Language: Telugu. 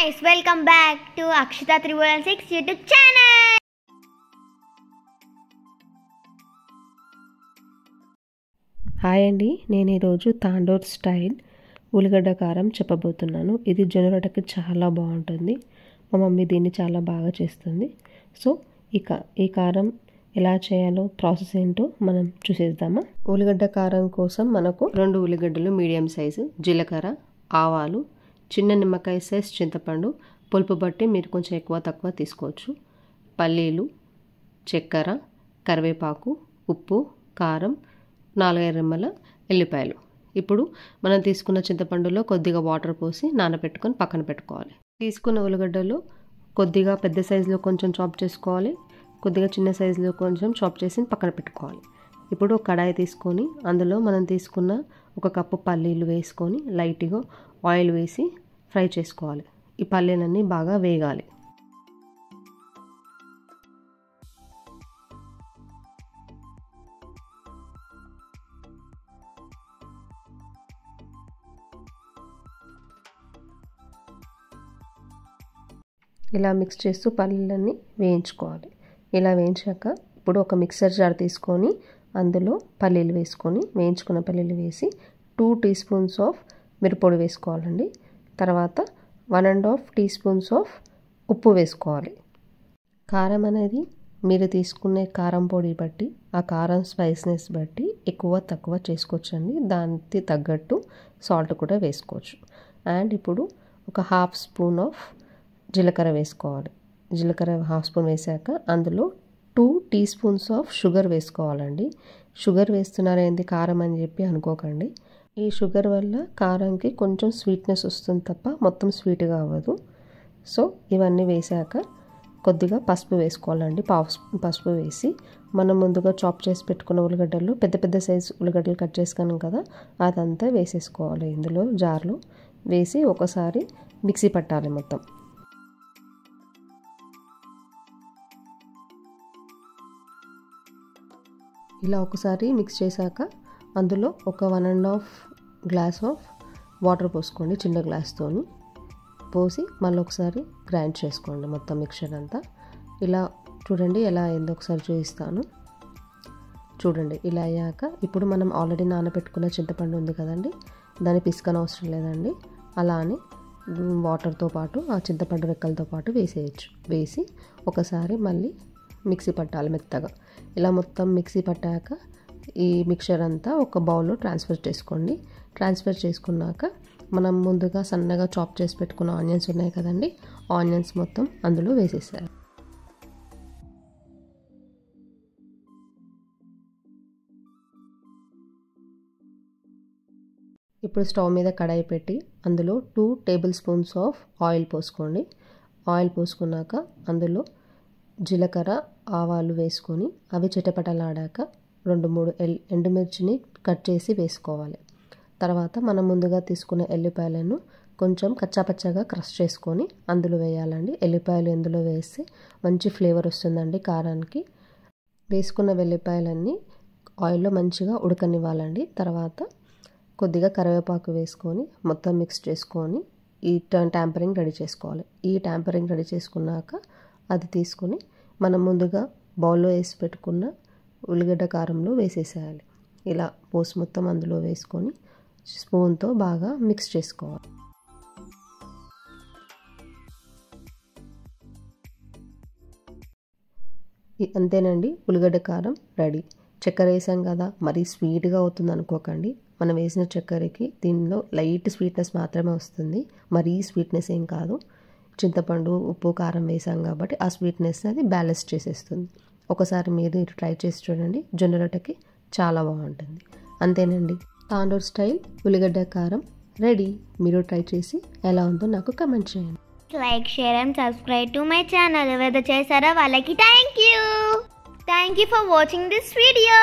guys, welcome back to Akshita 316 YouTube channel. Hi అండి, నేను ఈరోజు తాండూర్ స్టైల్ ఉల్లిగడ్డ కారం చెప్పబోతున్నాను. ఇది జొన్నరొట్టెకి చాలా బాగుంటుంది. మా మమ్మీ దీన్ని చాలా బాగా చేస్తుంది. సో ఈ కారం ఎలా చేయాలో ప్రాసెస్ ఏంటో మనం చూసేద్దామా. ఉల్లిగడ్డ కారం కోసం మనకు 2 ఉల్లిగడ్డలు మీడియం సైజు, జీలకర్ర, ఆవాలు, చిన్న నిమ్మకాయ సైజ్ చింతపండు, పులుపు బట్టి మీరు కొంచెం ఎక్కువ తక్కువ తీసుకోవచ్చు, పల్లీలు, చక్కెర, కరివేపాకు, ఉప్పు, కారం, 4 రెమ్మల ఎల్లిపాయలు. ఇప్పుడు మనం తీసుకున్న చింతపండులో కొద్దిగా వాటర్ పోసి నానబెట్టుకొని పక్కన పెట్టుకోవాలి. తీసుకున్న ఉల్లిగడ్డలు కొద్దిగా పెద్ద సైజులో కొంచెం చాప్ చేసుకోవాలి, కొద్దిగా చిన్న సైజులో కొంచెం చాప్ చేసి పక్కన పెట్టుకోవాలి. ఇప్పుడు కడాయి తీసుకొని అందులో మనం తీసుకున్న 1 కప్పు పల్లీలు వేసుకొని లైట్గా ఆయిల్ వేసి ఫ్రై చేసుకోవాలి. ఈ పల్లీలన్నీ బాగా వేగాలి. ఇలా మిక్స్ చేస్తూ పల్లీలన్నీ వేయించుకోవాలి. ఇలా వేయించాక ఇప్పుడు ఒక మిక్సర్ జార్ తీసుకొని అందులో పల్లీలు వేసుకొని వేయించుకున్న పల్లీలు వేసి 2 టీ స్పూన్స్ ఆఫ్ మిరప్పొడి వేసుకోవాలండి. తర్వాత 1.5 టీ స్పూన్స్ ఆఫ్ ఉప్పు వేసుకోవాలి. కారం అనేది మీరు తీసుకునే కారం పొడి బట్టి, ఆ కారం స్పైస్నెస్ బట్టి ఎక్కువ తక్కువ చేసుకోవచ్చండి. దానికి తగ్గట్టు సాల్ట్ కూడా వేసుకోవచ్చు. అండ్ ఇప్పుడు ఒక 1/2 స్పూన్ ఆఫ్ జీలకర్ర వేసుకోవాలి. జీలకర్ర 1/2 స్పూన్ వేసాక అందులో 2 టీ స్పూన్స్ ఆఫ్ షుగర్ వేసుకోవాలండి. షుగర్ వేస్తున్నారేంది కారం అని చెప్పి అనుకోకండి. ఈ షుగర్ వల్ల కారంకి కొంచెం స్వీట్నెస్ వస్తుంది తప్ప మొత్తం స్వీట్గా అవ్వదు. సో ఇవన్నీ వేసాక కొద్దిగా పసుపు వేసుకోవాలండి. పసుపు వేసి మనం ముందుగా చాప్ చేసి పెట్టుకున్న ఉల్లిగడ్డలు, పెద్ద పెద్ద సైజు ఉల్లిగడ్డలు కట్ చేసుకున్నాం కదా, అదంతా వేసేసుకోవాలి. ఇందులో జార్లో వేసి ఒకసారి మిక్సీ పట్టాలి మొత్తం. ఇలా ఒకసారి మిక్స్ చేశాక అందులో ఒక 1.5 గ్లాస్ ఆఫ్ వాటర్ పోసుకోండి. చిన్న గ్లాస్తోని పోసి మళ్ళీ ఒకసారి గ్రైండ్ చేసుకోండి మొత్తం మిక్చర్ అంతా. ఇలా చూడండి ఎలా అయిందో ఒకసారి చూపిస్తాను. చూడండి ఇలా అయ్యాక ఇప్పుడు మనం ఆల్రెడీ నానబెట్టుకున్న చింతపండు ఉంది కదండి, దాన్ని పిసుకన అవసరం లేదండి. అలా అని వాటర్తో పాటు ఆ చింతపండు రెక్కలతో పాటు వేసేయచ్చు. వేసి ఒకసారి మళ్ళీ మిక్సీ పట్టాలి మెత్తగా. ఇలా మొత్తం మిక్సీ పట్టాక ఈ మిక్చర్ అంతా ఒక బౌల్లో ట్రాన్స్ఫర్ చేసుకోండి. ట్రాన్స్ఫర్ చేసుకున్నాక మనం ముందుగా సన్నగా చాప్ చేసి పెట్టుకున్న ఆనియన్స్ ఉన్నాయి కదండి, ఆనియన్స్ మొత్తం అందులో వేసేసారు. ఇప్పుడు స్టవ్ మీద కడాయి పెట్టి అందులో 2 టేబుల్ స్పూన్స్ ఆఫ్ ఆయిల్ పోసుకోండి. ఆయిల్ పోసుకున్నాక అందులో జీలకర్ర, ఆవాలు వేసుకొని అవి చిటపటలాడాక 2-3 ఎండుమిర్చిని కట్ చేసి వేసుకోవాలి. తర్వాత మనం ముందుగా తీసుకున్న ఎల్లిపాయలను కొంచెం కచ్చాపచ్చాగా క్రష్ చేసుకొని అందులో వేయాలండి. ఎల్లిపాయలు ఎందులో వేస్తే మంచి ఫ్లేవర్ వస్తుందండి కారానికి. వేసుకున్న వెల్లిపాయలన్నీ ఆయిల్లో మంచిగా ఉడకనివ్వాలండి. తర్వాత కొద్దిగా కరివేపాకు వేసుకొని మొత్తం మిక్స్ చేసుకొని ఈ ట్యాంపరింగ్ రెడీ చేసుకోవాలి. ఈ ట్యాంపరింగ్ రెడీ చేసుకున్నాక అది తీసుకొని మనం ముందుగా బౌల్లో వేసి పెట్టుకున్న ఉల్లిగడ్డ కారంలో వేసేసేయాలి. ఇలా పోసి మొత్తం అందులో వేసుకొని స్పూన్తో బాగా మిక్స్ చేసుకోవాలి. అంతేనండి, ఉల్లిగడ్డ కారం రెడీ. చక్కెర వేసాం కదా, మరీ స్వీట్గా అవుతుంది అనుకోకండి. మనం వేసిన చక్కెరకి దీనిలో లైట్ స్వీట్నెస్ మాత్రమే వస్తుంది, మరీ స్వీట్నెస్ ఏం కాదు. చింతపండు, ఉప్పు, కారం వేసాం కాబట్టి ఆ స్వీట్నెస్ అది బ్యాలెన్స్ చేసేస్తుంది. ఒకసారి మీరు ట్రై చేసి చూడండి, జొన్న రొట్టెకి చాలా బాగుంటుంది. అంతేనండి, తాండూర్ స్టైల్ ఉల్లిగడ్డ కారం రెడీ. మీరు ట్రై చేసి ఎలా ఉందో నాకు కమెంట్ చేయండి. Like, share and subscribe to my channel. ఎవరైతే చేశారో వాళ్ళకి thank you for watching this video.